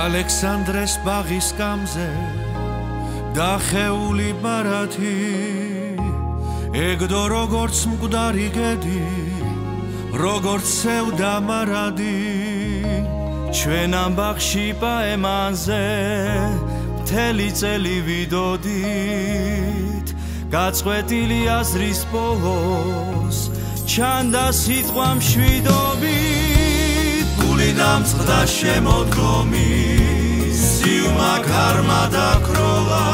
ალექსანდრეს ბაღის კამზე დახეული ბარათი ეგდო როგორც მკვდარი გედი როგორც სევდა მარადი ჩვენ ამ ბაღში პაემანზე მთელი წელი ვიდოდით გაწყვეტილი აზრის ბოლოს ჩანდა სიტყვა მშვიდობით გული დამწყდა შემოდგომის სიუმა ქარმა დაქროლა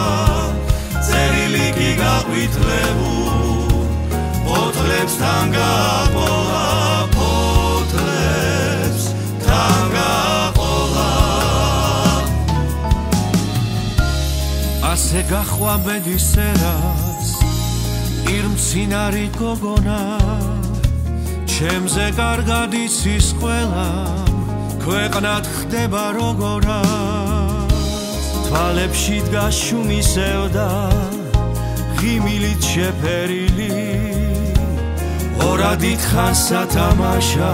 წერილი კი გაყვითლებულ ფოთლებსთან გაყოლა ფოთლებსთან გაყოლა ასე გახვა ბედისერას ირმცინარი გოგონა ჩემზე კარგად იცის ყველამ ქვეყნად ხდება როგორაც თვალებში დგას შუმისევდა ღიმილით შეფერილი ორადით ხანს სათამაშა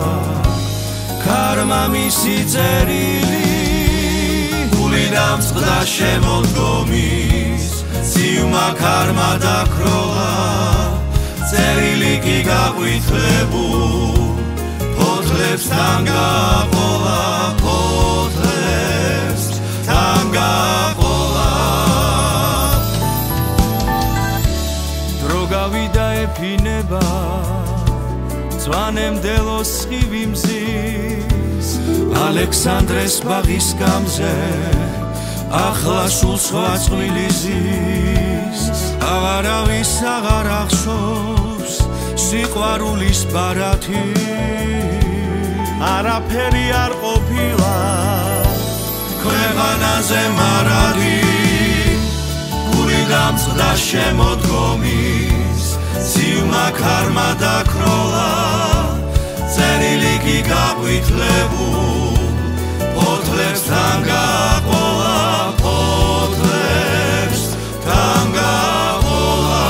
ქარმა მისი წერილი გული დამწყდა შემოდგომის სიუმა ქარმა დაქროლა წერილი კი გაყვითლებულ ფოთლებსთან გაყოლა ფოთლებსთან გაყოლა დრო გავიდა ეფინება ძვანემდელოს სხივი მზის ალექსანდრეს ბაღის კამზე ახლა სულ სხვა წყვილი ზის აღარავის აღარ ახსოვს სიყვარულის ბარათი არაფერი არ ყოფილა ქვეყანაზე მარადი გული დამწყდა შემოდგომის სიუმა ქარმა დაქროლა წერილი კი გაყვითლებულ ფოთლებსთან გაყოლა ფოთლებსთან გაყოლა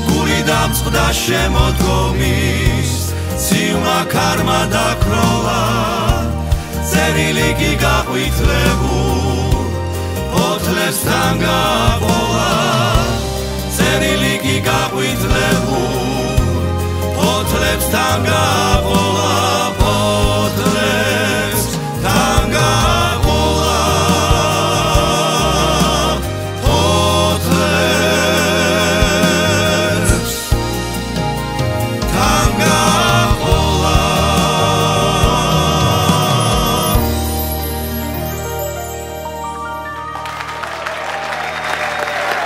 გული დამწყდა შემოდგომის სიუმა ქარმა დაქროლა წერილი კი გაყვითლებულ ფოთლებსთან გაყოლა